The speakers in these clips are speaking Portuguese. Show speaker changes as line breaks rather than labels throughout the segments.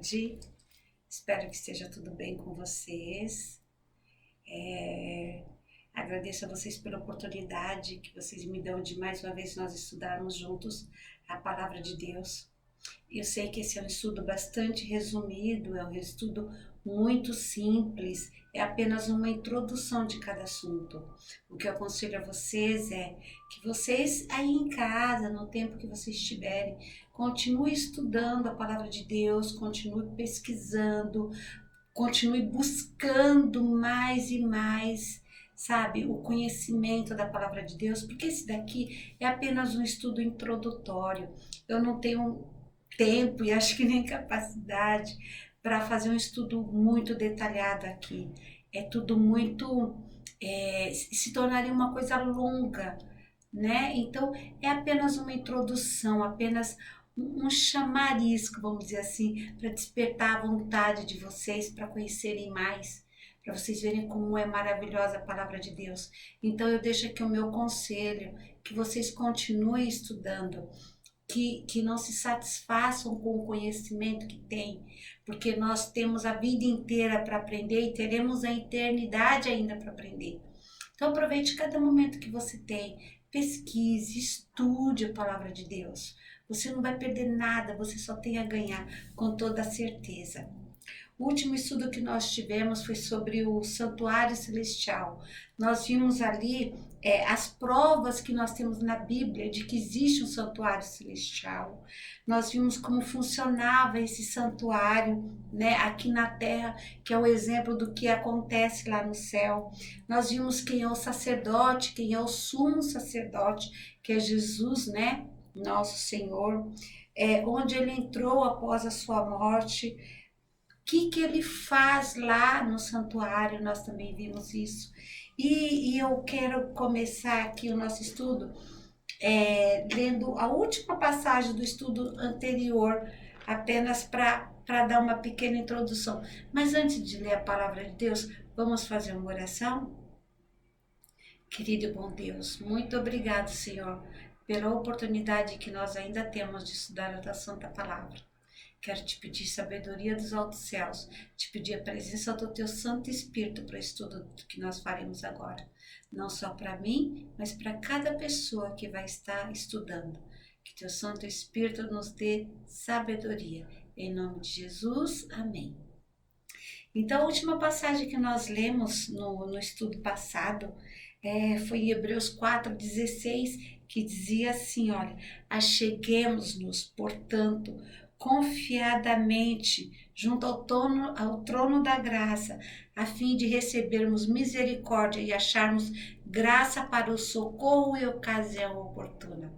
tarde. Espero que esteja tudo bem com vocês. Agradeço a vocês pela oportunidade que vocês me dão de mais uma vez nós estudarmos juntos a Palavra de Deus. Eu sei que esse é um estudo bastante resumido, é um estudo muito simples, é apenas uma introdução de cada assunto. O que eu aconselho a vocês é que vocês aí em casa, no tempo que vocês estiverem, continue estudando a Palavra de Deus, continue pesquisando, continue buscando mais e mais, sabe, o conhecimento da Palavra de Deus, porque esse daqui é apenas um estudo introdutório. Eu não tenho tempo e acho que nem capacidade para fazer um estudo muito detalhado aqui. É tudo muito, se tornaria uma coisa longa, né? Então é apenas uma introdução, apenas um chamariz, vamos dizer assim, para despertar a vontade de vocês para conhecerem mais, para vocês verem como é maravilhosa a palavra de Deus. Então eu deixo aqui o meu conselho, que vocês continuem estudando, que não se satisfaçam com o conhecimento que têm, porque nós temos a vida inteira para aprender e teremos a eternidade ainda para aprender. Então aproveite cada momento que você tem, pesquise, estude a palavra de Deus. Você não vai perder nada, você só tem a ganhar, com toda certeza. O último estudo que nós tivemos foi sobre o santuário celestial. Nós vimos ali as provas que nós temos na Bíblia de que existe um santuário celestial. Nós vimos como funcionava esse santuário, né, aqui na terra, que é o exemplo do que acontece lá no céu. Nós vimos quem é o sacerdote, quem é o sumo sacerdote, que é Jesus, né, nosso Senhor, onde ele entrou após a sua morte. O que ele faz lá no santuário, nós também vimos isso. E eu quero começar aqui o nosso estudo lendo a última passagem do estudo anterior, apenas para dar uma pequena introdução. Mas antes de ler a palavra de Deus, vamos fazer uma oração? Querido e bom Deus, muito obrigado, Senhor, pela oportunidade que nós ainda temos de estudar a tua santa palavra. Quero te pedir sabedoria dos altos céus, te pedir a presença do teu Santo Espírito para o estudo que nós faremos agora. Não só para mim, mas para cada pessoa que vai estar estudando. Que teu Santo Espírito nos dê sabedoria. Em nome de Jesus, amém. Então, a última passagem que nós lemos no estudo passado foi em Hebreus 4,16, que dizia assim, olha, acheguemos-nos, portanto, confiadamente junto ao trono da graça, a fim de recebermos misericórdia e acharmos graça para o socorro e ocasião oportuna.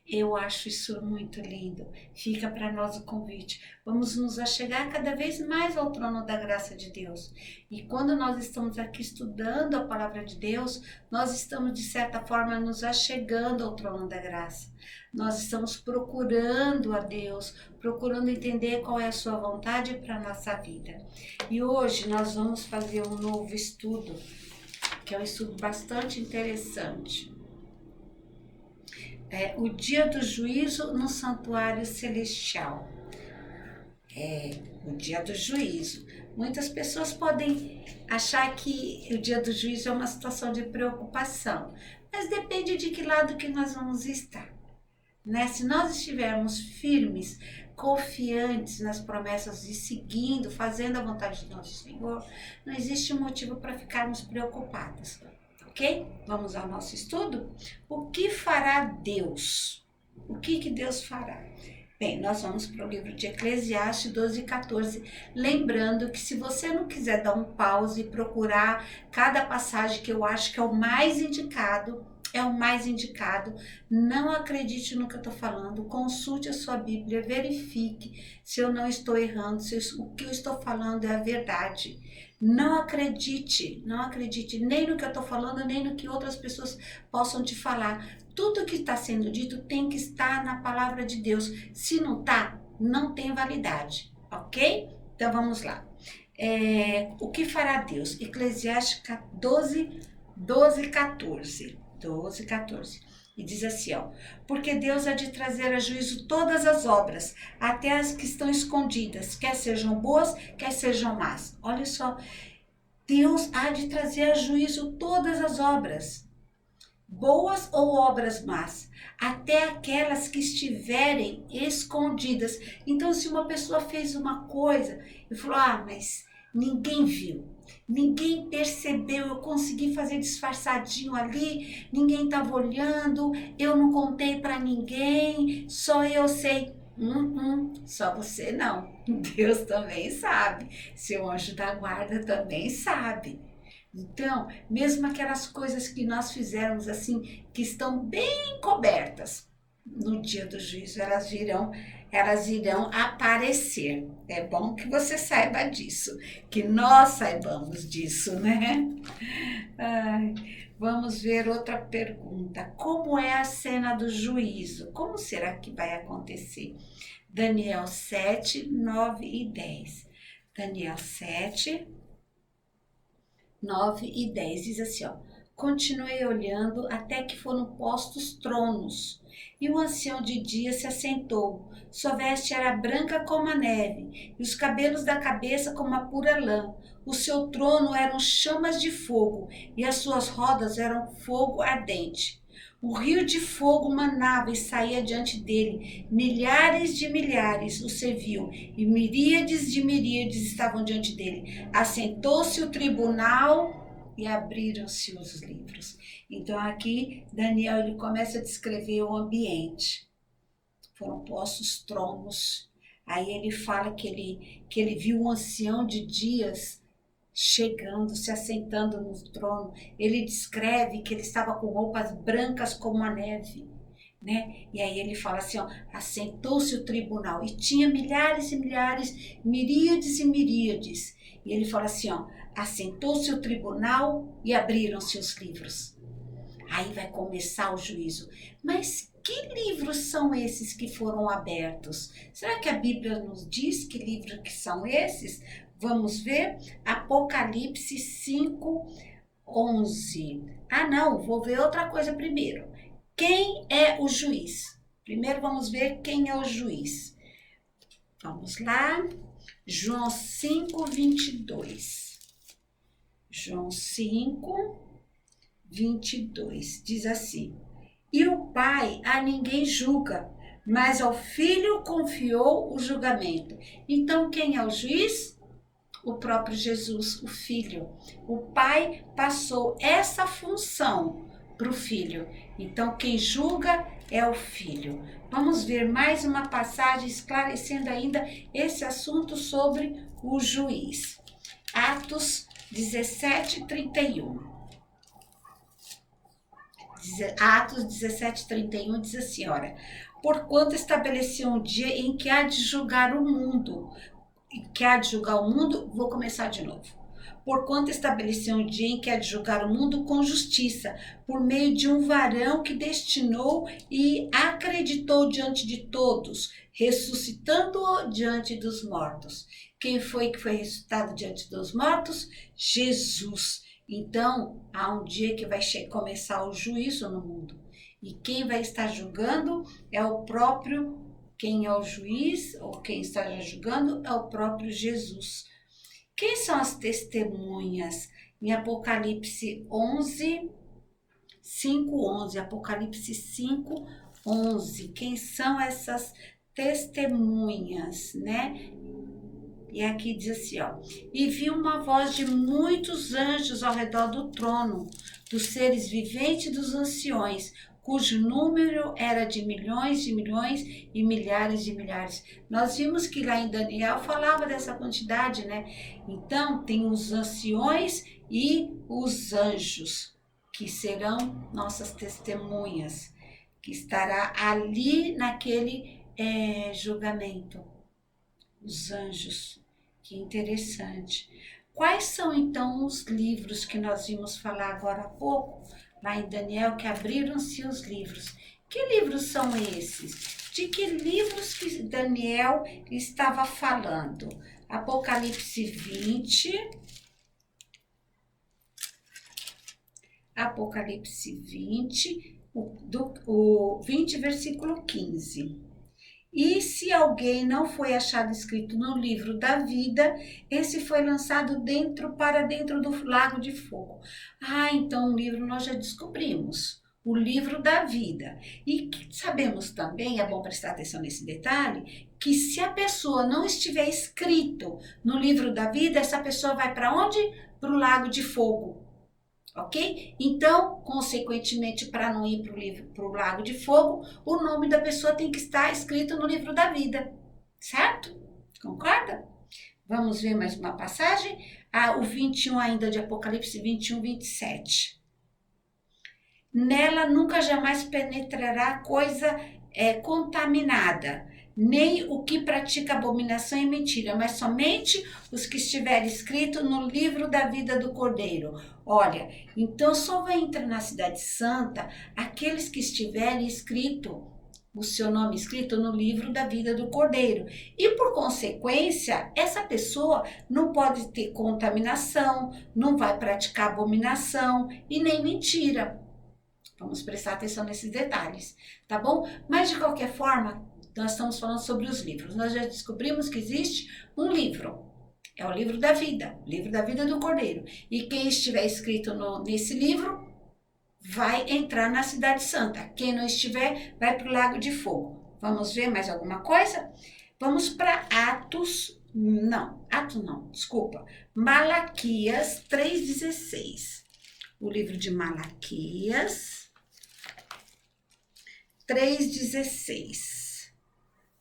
Eu acho isso muito lindo. Fica para nós o convite. Vamos nos achegar cada vez mais ao trono da graça de Deus. E quando nós estamos aqui estudando a palavra de Deus, nós estamos, de certa forma, nos achegando ao trono da graça. Nós estamos procurando a Deus, procurando entender qual é a sua vontade para a nossa vida. E hoje nós vamos fazer um novo estudo, que é um estudo bastante interessante. O dia do juízo no santuário celestial. O dia do juízo. Muitas pessoas podem achar que o dia do juízo é uma situação de preocupação, mas depende de que lado que nós vamos estar, né? Se nós estivermos firmes, confiantes nas promessas e seguindo, fazendo a vontade do nosso Senhor, não existe motivo para ficarmos preocupados. Ok? Vamos ao nosso estudo? O que fará Deus? O que Deus fará? Bem, nós vamos para o livro de Eclesiastes 12:14, lembrando que se você não quiser dar um pause e procurar cada passagem que eu acho que é o mais indicado, não acredite no que eu estou falando, consulte a sua Bíblia, verifique se eu não estou errando, se o que eu estou falando é a verdade. Não acredite nem no que eu estou falando, nem no que outras pessoas possam te falar. Tudo que está sendo dito tem que estar na palavra de Deus. Se não está, não tem validade, ok? Então vamos lá. O que fará Deus? Eclesiastes 12:14. E diz assim, ó, porque Deus há de trazer a juízo todas as obras, até as que estão escondidas, quer sejam boas, quer sejam más. Olha só, Deus há de trazer a juízo todas as obras, boas ou obras más, até aquelas que estiverem escondidas. Então, se uma pessoa fez uma coisa e falou, mas ninguém viu, ninguém percebeu, eu consegui fazer disfarçadinho ali, ninguém estava olhando, eu não contei para ninguém, só eu sei. Só você não. Deus também sabe. Seu anjo da guarda também sabe. Então, mesmo aquelas coisas que nós fizermos assim, que estão bem cobertas, no dia do juízo elas irão aparecer. É bom que você saiba disso, que nós saibamos disso, né? Ai, vamos ver outra pergunta. Como é a cena do juízo? Como será que vai acontecer? Daniel 7, 9 e 10. Daniel 7, 9 e 10 diz assim, ó. Continuei olhando até que foram postos tronos, e o ancião de dia se assentou. Sua veste era branca como a neve, e os cabelos da cabeça como a pura lã. O seu trono eram chamas de fogo, e as suas rodas eram fogo ardente. O rio de fogo manava e saía diante dele. Milhares de milhares o serviam, e miríades de miríades estavam diante dele. Assentou-se o tribunal e abriram-se os livros. Então aqui Daniel ele começa a descrever o ambiente. Foram postos tronos. Aí ele fala que ele viu um ancião de dias chegando, se assentando no trono. Ele descreve que ele estava com roupas brancas como a neve, né? E aí ele fala assim, ó, assentou-se o tribunal e tinha milhares e milhares, miríades e miríades. E ele fala assim, ó, assentou-se o tribunal e abriram-se os livros. Aí vai começar o juízo. Mas que livros são esses que foram abertos? Será que a Bíblia nos diz que livros que são esses? Vamos ver Apocalipse 5, 11. Não, vou ver outra coisa primeiro. Quem é o juiz? Primeiro vamos ver quem é o juiz. Vamos lá. João 5, 22. João 5, 22. Diz assim. E o Pai a ninguém julga, mas ao Filho confiou o julgamento. Então quem é o juiz? O próprio Jesus, o Filho. O Pai passou essa função para o Filho. Então, quem julga é o Filho. Vamos ver mais uma passagem esclarecendo ainda esse assunto sobre o juiz. Atos 17, 31. Atos 17, 31 diz assim, olha, porquanto estabeleceu um dia em que há de julgar o mundo, vou começar de novo. Porquanto estabeleceu um dia em que há de julgar o mundo com justiça, por meio de um varão que destinou e acreditou diante de todos, ressuscitando-o diante dos mortos. Quem foi que foi ressuscitado diante dos mortos? Jesus. Então, há um dia que vai começar o juízo no mundo. E quem vai estar julgando é o próprio. Quem é o juiz ou quem está julgando é o próprio Jesus. Quem são as testemunhas? Em Apocalipse 11, 5, 11. Apocalipse 5, 11. Quem são essas testemunhas, né? E aqui diz assim, ó. E vi uma voz de muitos anjos ao redor do trono, dos seres viventes e dos anciões, cujo número era de milhões e milhares de milhares. Nós vimos que lá em Daniel falava dessa quantidade, né? Então, tem os anciões e os anjos, que serão nossas testemunhas, que estará ali naquele julgamento. Os anjos, que interessante. Quais são, então, os livros que nós vimos falar agora há pouco? Lá em Daniel, que abriram-se os livros. Que livros são esses? De que livros que Daniel estava falando? Apocalipse 20. Apocalipse 20, o 20, versículo 15. E se alguém não foi achado escrito no livro da vida, esse foi lançado para dentro do lago de fogo. Então o livro nós já descobrimos, o livro da vida. E sabemos também, é bom prestar atenção nesse detalhe, que se a pessoa não estiver escrito no livro da vida, essa pessoa vai para onde? Para o lago de fogo. Ok? Então, consequentemente, para não ir para o lago de fogo, o nome da pessoa tem que estar escrito no livro da vida, certo? Concorda? Vamos ver mais uma passagem? O 21 ainda de Apocalipse 21, 27. Nela nunca jamais penetrará coisa contaminada, nem o que pratica abominação e mentira, mas somente os que estiverem escritos no livro da vida do Cordeiro. Olha, então só vai entrar na cidade santa aqueles que estiverem escrito, o seu nome escrito no livro da vida do Cordeiro. E por consequência, essa pessoa não pode ter contaminação, não vai praticar abominação e nem mentira. Vamos prestar atenção nesses detalhes, tá bom? Mas de qualquer forma, nós estamos falando sobre os livros. Nós já descobrimos que existe um livro. É o livro da vida do Cordeiro. E quem estiver escrito nesse livro vai entrar na cidade santa. Quem não estiver, vai para o lago de fogo. Vamos ver mais alguma coisa? Vamos para Malaquias 3,16. O livro de Malaquias 3,16.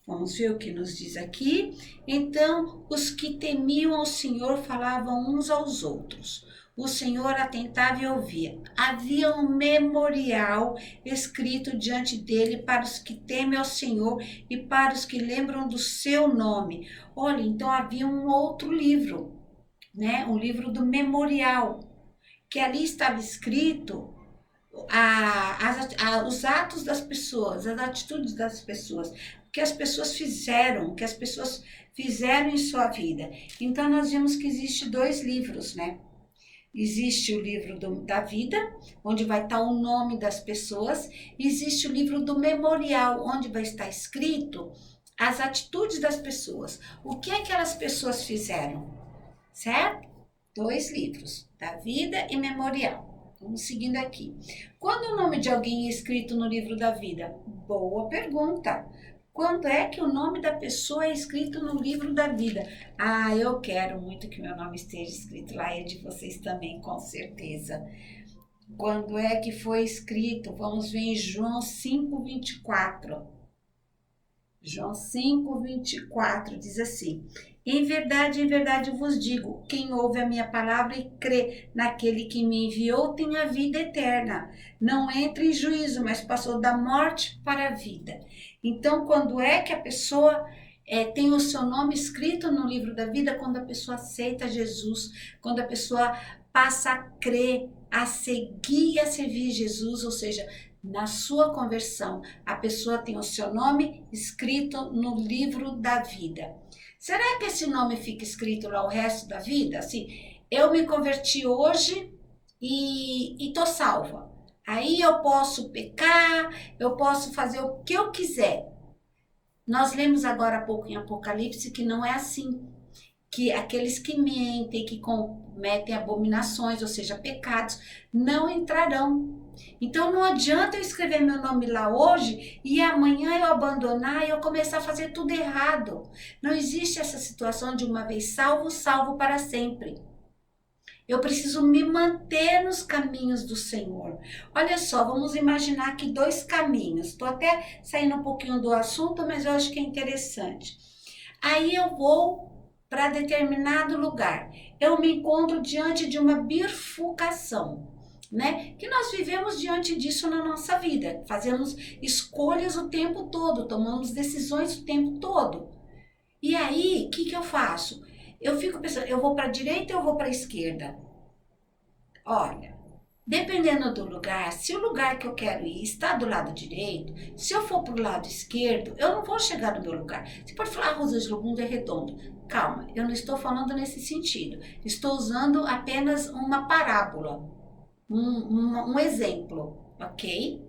Vamos ver o que nos diz aqui. Então, os que temiam ao Senhor falavam uns aos outros. O Senhor atentava e ouvia. Havia um memorial escrito diante dele para os que temem ao Senhor e para os que lembram do seu nome. Olha, então havia um outro livro, né? Um livro do memorial, que ali estava escrito os atos das pessoas, as atitudes das pessoas, que as pessoas fizeram em sua vida. Então, nós vimos que existe 2 livros, né? Existe o livro da vida, onde vai estar o nome das pessoas. Existe o livro do memorial, onde vai estar escrito as atitudes das pessoas. O que aquelas pessoas fizeram, certo? 2 livros, da vida e memorial. Vamos seguindo aqui. Quando o nome de alguém é escrito no livro da vida? Boa pergunta. Quando é que o nome da pessoa é escrito no livro da vida? Eu quero muito que meu nome esteja escrito lá, e é de vocês também, com certeza. Quando é que foi escrito? Vamos ver em João 5:24. João 5:24 diz assim: em verdade vos digo, quem ouve a minha palavra e crê naquele que me enviou tem a vida eterna. Não entra em juízo, mas passou da morte para a vida. Então, quando é que a pessoa tem o seu nome escrito no livro da vida? Quando a pessoa aceita Jesus, quando a pessoa passa a crer, a seguir e a servir Jesus, ou seja, na sua conversão, a pessoa tem o seu nome escrito no livro da vida. Será que esse nome fica escrito lá o resto da vida? Assim, eu me converti hoje e tô salva. Aí eu posso pecar, eu posso fazer o que eu quiser. Nós lemos agora há pouco em Apocalipse que não é assim. Que aqueles que mentem, que cometem abominações, ou seja, pecados, não entrarão. Então não adianta eu escrever meu nome lá hoje e amanhã eu abandonar e eu começar a fazer tudo errado. Não existe essa situação de uma vez salvo, salvo para sempre. Eu preciso me manter nos caminhos do Senhor. Olha só, vamos imaginar aqui 2 caminhos. Estou até saindo um pouquinho do assunto, mas eu acho que é interessante. Aí eu vou para determinado lugar. Eu me encontro diante de uma bifurcação, né? Que nós vivemos diante disso na nossa vida. Fazemos escolhas o tempo todo, tomamos decisões o tempo todo. E aí, o que eu faço? Eu fico pensando, eu vou para a direita ou eu vou para a esquerda? Olha, dependendo do lugar, se o lugar que eu quero ir está do lado direito, se eu for para o lado esquerdo, eu não vou chegar no meu lugar. Você pode falar, Rosângela, o mundo é redondo. Calma, eu não estou falando nesse sentido. Estou usando apenas uma parábola, um exemplo, ok?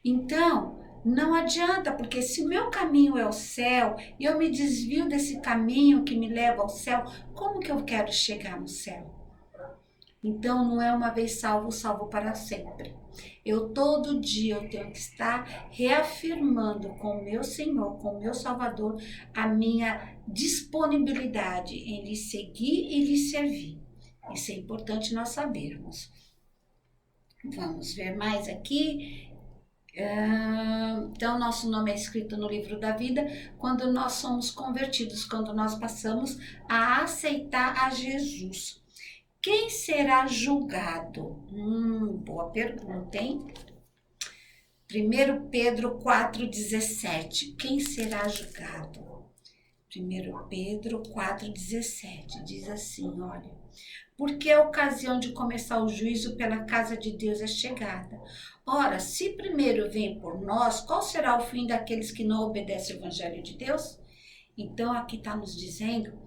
Então, não adianta, porque se o meu caminho é o céu e eu me desvio desse caminho que me leva ao céu, como que eu quero chegar no céu? Então, não é uma vez salvo, salvo para sempre. Eu todo dia eu tenho que estar reafirmando com o meu Senhor, com o meu Salvador, a minha disponibilidade em lhe seguir e lhe servir. Isso é importante nós sabermos. Vamos ver mais aqui. Então, nosso nome é escrito no livro da vida quando nós somos convertidos, quando nós passamos a aceitar a Jesus. Quem será julgado? Boa pergunta, hein? 1 Pedro 4,17. Quem será julgado? 1 Pedro 4,17. Diz assim, olha. Porque a ocasião de começar o juízo pela casa de Deus é chegada. Ora, se primeiro vem por nós, qual será o fim daqueles que não obedecem ao Evangelho de Deus? Então, aqui está nos dizendo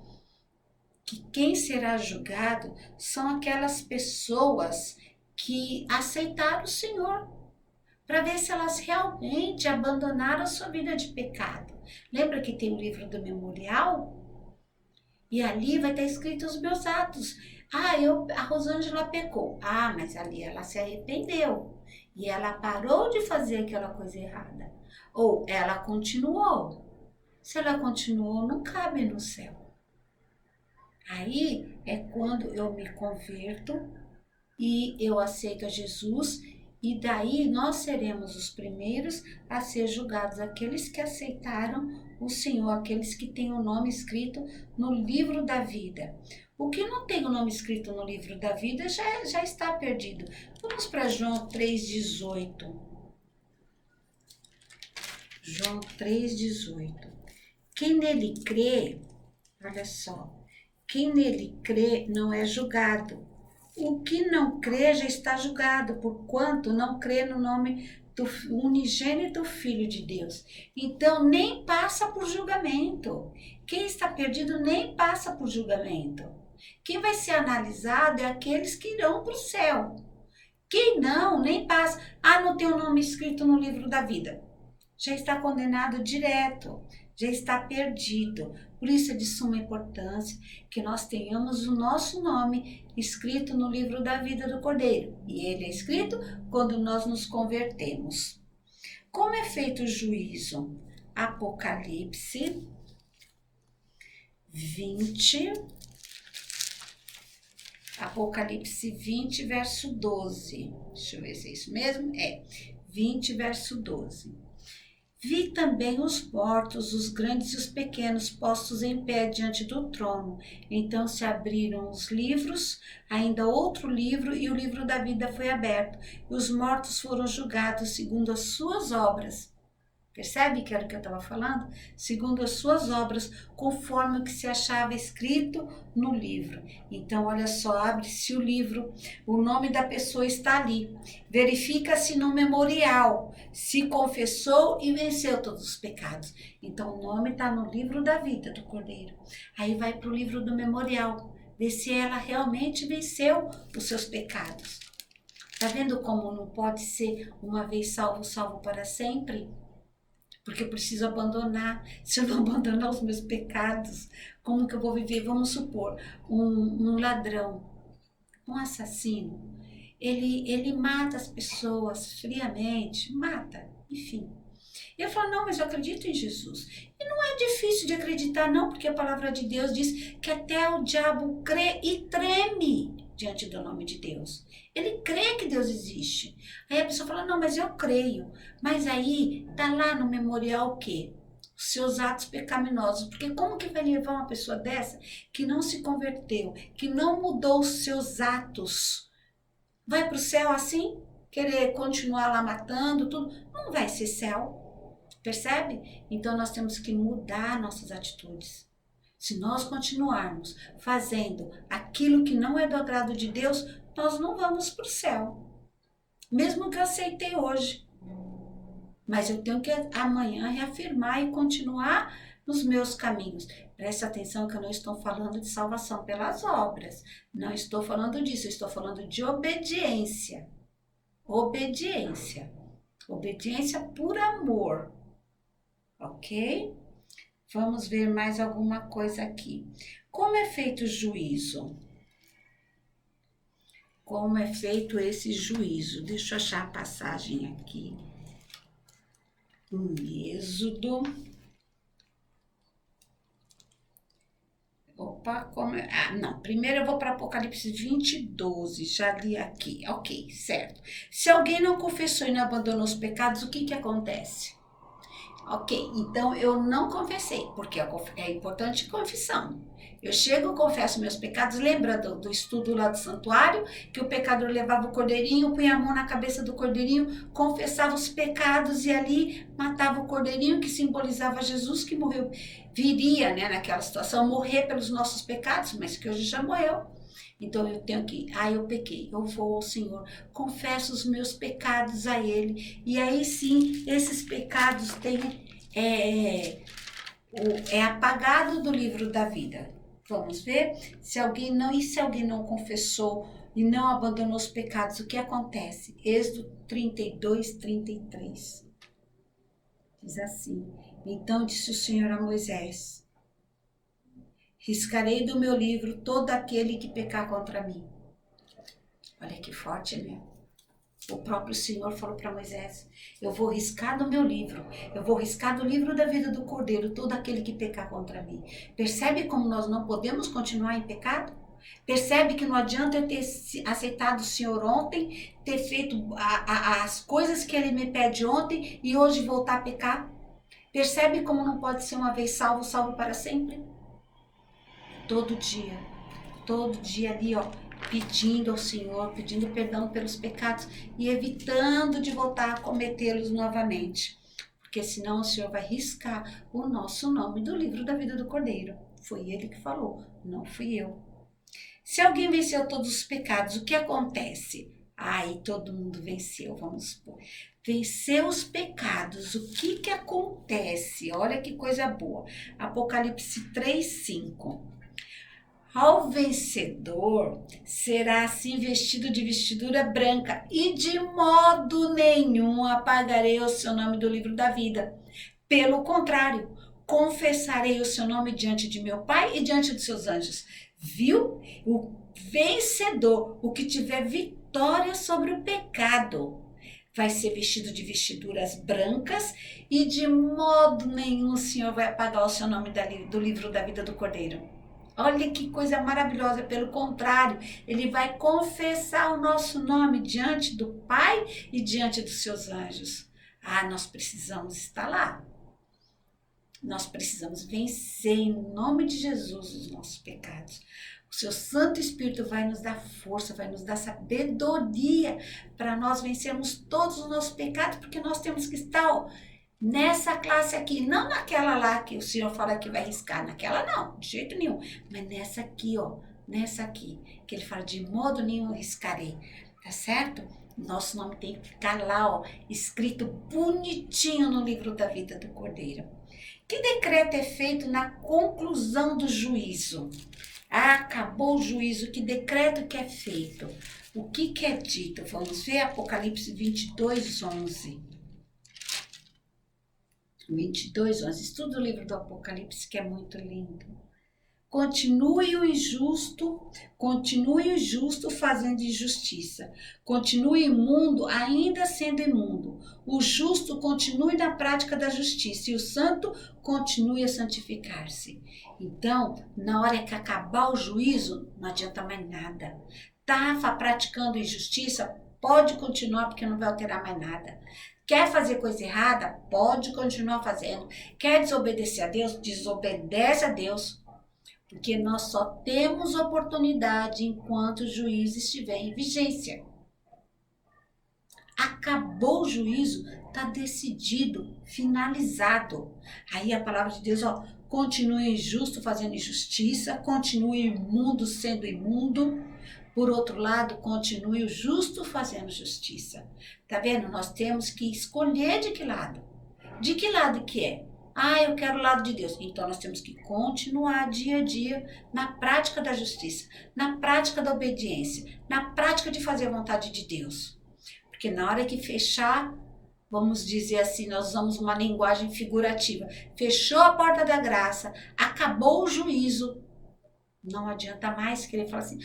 que quem será julgado são aquelas pessoas que aceitaram o Senhor, para ver se elas realmente abandonaram a sua vida de pecado. Lembra que tem o livro do memorial? E ali vai estar escrito os meus atos. A Rosângela pecou. Mas ali ela se arrependeu. E ela parou de fazer aquela coisa errada. Ou ela continuou. Se ela continuou, não cabe no céu. Aí é quando eu me converto e eu aceito a Jesus, e daí nós seremos os primeiros a ser julgados, aqueles que aceitaram o Senhor, aqueles que têm o nome escrito no livro da vida. O que não tem o nome escrito no livro da vida já está perdido. Vamos para João 3,18. João 3,18. Quem nele crê, olha só, quem nele crê não é julgado. O que não crê já está julgado, porquanto não crê no nome do unigênito Filho de Deus. Então, nem passa por julgamento. Quem está perdido nem passa por julgamento. Quem vai ser analisado é aqueles que irão para o céu. Quem não, nem passa. Não tem o nome escrito no livro da vida. Já está condenado direto, já está perdido. Por isso é de suma importância que nós tenhamos o nosso nome escrito no livro da vida do Cordeiro. E ele é escrito quando nós nos convertemos. Como é feito o juízo? Apocalipse 20, Apocalipse 20, verso 12. Deixa eu ver se é isso mesmo. 20, verso 12. Vi também os mortos, os grandes e os pequenos, postos em pé diante do trono. Então se abriram os livros, ainda outro livro, e o livro da vida foi aberto. E os mortos foram julgados segundo as suas obras. Percebe que era o que eu estava falando? Segundo as suas obras, conforme o que se achava escrito no livro. Então, olha só, abre-se o livro, o nome da pessoa está ali. Verifica-se no memorial, se confessou e venceu todos os pecados. Então, o nome está no livro da vida do Cordeiro. Aí vai para o livro do memorial, ver se ela realmente venceu os seus pecados. Está vendo como não pode ser uma vez salvo, salvo para sempre? Porque eu preciso abandonar. Se eu não abandonar os meus pecados, como que eu vou viver? Vamos supor, um ladrão, um assassino, ele mata as pessoas friamente, mata, enfim. E eu falo, não, mas eu acredito em Jesus. E não é difícil de acreditar, não, porque a palavra de Deus diz que até o diabo crê e treme diante do nome de Deus. Ele crê que Deus existe. Aí a pessoa fala, não, mas eu creio. Mas aí tá lá no memorial o quê? Os seus atos pecaminosos. Porque como que vai levar uma pessoa dessa que não se converteu, que não mudou os seus atos? Vai para o céu assim? Querer continuar lá matando, tudo? Não vai ser céu. Percebe? Então nós temos que mudar nossas atitudes. Se nós continuarmos fazendo aquilo que não é do agrado de Deus, nós não vamos para o céu. Mesmo que eu aceitei hoje. Mas eu tenho que amanhã reafirmar e continuar nos meus caminhos. Presta atenção que eu não estou falando de salvação pelas obras. Não estou falando disso, eu estou falando de obediência. Obediência. Obediência por amor, ok? Vamos ver mais alguma coisa aqui. Como é feito o juízo? Como é feito esse juízo? Deixa eu achar a passagem aqui. Em Êxodo. Opa, como é? Ah, não. Primeiro eu vou para Apocalipse 20, 12. Já li aqui. Ok, certo. Se alguém não confessou e não abandonou os pecados, o que que acontece? Ok, então eu não confessei, porque é importante confissão. Eu chego, confesso meus pecados. Lembra do estudo lá do santuário? Que o pecador levava o cordeirinho, punha a mão na cabeça do cordeirinho, confessava os pecados e ali matava o cordeirinho, que simbolizava Jesus, que morreu. Viria, né, naquela situação, morrer pelos nossos pecados, mas que hoje já morreu. Então eu tenho que, eu pequei, eu vou ao Senhor, confesso os meus pecados a Ele, e aí sim, esses pecados é apagado do livro da vida. Vamos ver? Se alguém não confessou e não abandonou os pecados, o que acontece? Êxodo 32, 33. Diz assim: então disse o Senhor a Moisés: riscarei do meu livro todo aquele que pecar contra mim. Olha que forte, né? O próprio Senhor falou para Moisés: eu vou riscar do meu livro, eu vou riscar do livro da vida do Cordeiro todo aquele que pecar contra mim. Percebe como nós não podemos continuar em pecado? Percebe que não adianta eu ter aceitado o Senhor ontem, ter feito as coisas que Ele me pede ontem e hoje voltar a pecar? Percebe como não pode ser uma vez salvo, salvo para sempre? Todo dia ali, ó, pedindo ao Senhor, pedindo perdão pelos pecados e evitando de voltar a cometê-los novamente. Porque senão o Senhor vai riscar o nosso nome do livro da vida do Cordeiro. Foi Ele que falou, não fui eu. Se alguém venceu todos os pecados, o que acontece? Todo mundo venceu, vamos supor. Venceu os pecados, o que que acontece? Olha que coisa boa. Apocalipse 3, 5. Ao vencedor será assim vestido de vestidura branca e de modo nenhum apagarei o seu nome do livro da vida. Pelo contrário, confessarei o seu nome diante de meu Pai e diante dos seus anjos. Viu? O vencedor, o que tiver vitória sobre o pecado, vai ser vestido de vestiduras brancas e de modo nenhum o Senhor vai apagar o seu nome do livro da vida do Cordeiro. Olha que coisa maravilhosa, pelo contrário, Ele vai confessar o nosso nome diante do Pai e diante dos seus anjos. Nós precisamos estar lá. Nós precisamos vencer em nome de Jesus os nossos pecados. O seu Santo Espírito vai nos dar força, vai nos dar sabedoria para nós vencermos todos os nossos pecados, porque nós temos que estar nessa classe aqui, não naquela lá que o Senhor fala que vai riscar, naquela não, de jeito nenhum, mas nessa aqui, nessa aqui, que Ele fala de modo nenhum riscarei, tá certo? Nosso nome tem que ficar lá, escrito bonitinho no livro da vida do Cordeiro. Que decreto é feito na conclusão do juízo? Acabou o juízo, que decreto que é feito? O que é dito? Vamos ver Apocalipse 22, 11. 22, 11. Estuda o livro do Apocalipse, que é muito lindo. Continue o injusto fazendo injustiça. Continue imundo ainda sendo imundo. O justo continue na prática da justiça e o santo continue a santificar-se. Então, na hora que acabar o juízo, não adianta mais nada. Tá praticando injustiça? Pode continuar, porque não vai alterar mais nada. Quer fazer coisa errada? Pode continuar fazendo. Quer desobedecer a Deus? Desobedece a Deus. Porque nós só temos oportunidade enquanto o juízo estiver em vigência. Acabou o juízo, está decidido, finalizado. Aí a palavra de Deus, continue injusto fazendo injustiça, continue imundo sendo imundo. Por outro lado, continue o justo fazendo justiça. Tá vendo? Nós temos que escolher de que lado. De que lado que é? Eu quero o lado de Deus. Então, nós temos que continuar dia a dia na prática da justiça, na prática da obediência, na prática de fazer a vontade de Deus. Porque na hora que fechar vamos dizer assim, nós usamos uma linguagem figurativa. Fechou a porta da graça, acabou o juízo. Não adianta mais querer falar assim,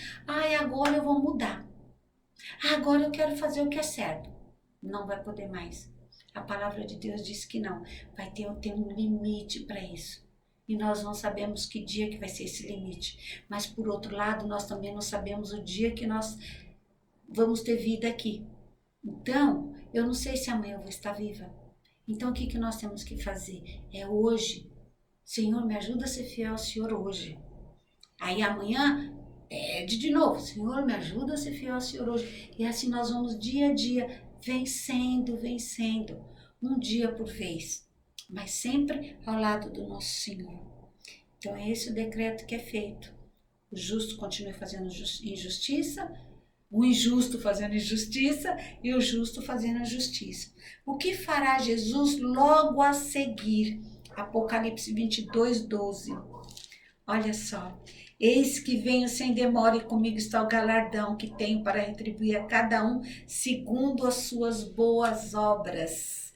agora eu vou mudar. Agora eu quero fazer o que é certo. Não vai poder mais. A palavra de Deus diz que não. Vai ter um limite para isso. E nós não sabemos que dia que vai ser esse limite. Mas por outro lado, nós também não sabemos o dia que nós vamos ter vida aqui. Então, eu não sei se amanhã eu vou estar viva. Então, o que nós temos que fazer? É hoje. Senhor, me ajuda a ser fiel ao Senhor hoje. Aí amanhã, pede de novo. Senhor, me ajuda a ser fiel ao Senhor hoje. E assim nós vamos dia a dia, vencendo. Um dia por vez. Mas sempre ao lado do nosso Senhor. Então, é esse o decreto que é feito. O justo continue fazendo injustiça, o injusto fazendo injustiça e o justo fazendo a justiça. O que fará Jesus logo a seguir? Apocalipse 22, 12. Olha só. Eis que venho sem demora e comigo está o galardão que tenho para retribuir a cada um segundo as suas boas obras.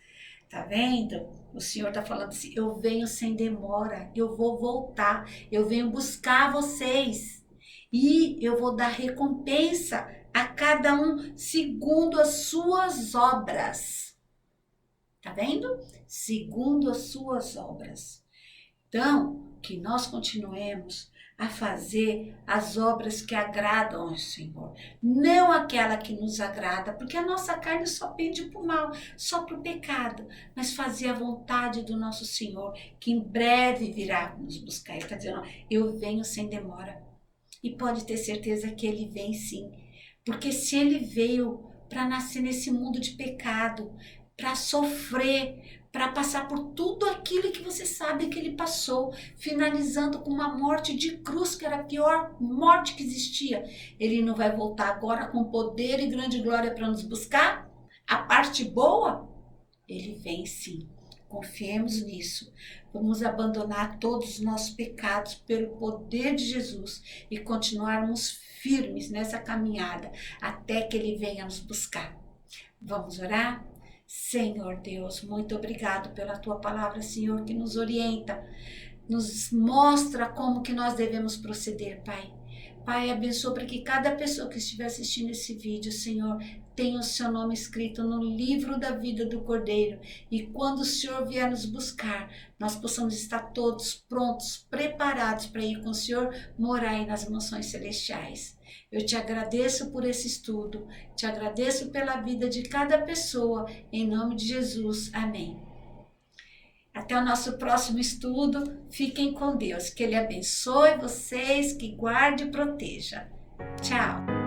Tá vendo? O Senhor tá falando assim, eu venho sem demora, eu vou voltar, eu venho buscar vocês e eu vou dar recompensa a cada um segundo as suas obras. Tá vendo? Segundo as suas obras. Então, que nós continuemos a fazer as obras que agradam ao Senhor, não aquela que nos agrada, porque a nossa carne só pende para o mal, só para o pecado, mas fazer a vontade do nosso Senhor, que em breve virá nos buscar. Ele está dizendo, eu venho sem demora. E pode ter certeza que Ele vem sim, porque se Ele veio para nascer nesse mundo de pecado, para sofrer, para passar por tudo aquilo que você sabe que Ele passou, finalizando com uma morte de cruz, que era a pior morte que existia. Ele não vai voltar agora com poder e grande glória para nos buscar? A parte boa? Ele vem sim. Confiemos nisso. Vamos abandonar todos os nossos pecados pelo poder de Jesus e continuarmos firmes nessa caminhada até que Ele venha nos buscar. Vamos orar? Senhor Deus, muito obrigado pela Tua palavra, Senhor, que nos orienta, nos mostra como que nós devemos proceder, Pai. Pai, abençoa para que cada pessoa que estiver assistindo esse vídeo, Senhor, tenha o seu nome escrito no livro da vida do Cordeiro. E quando o Senhor vier nos buscar, nós possamos estar todos prontos, preparados para ir com o Senhor morar aí nas mansões celestiais. Eu te agradeço por esse estudo, te agradeço pela vida de cada pessoa, em nome de Jesus. Amém. Até o nosso próximo estudo. Fiquem com Deus. Que Ele abençoe vocês, que guarde e proteja. Tchau.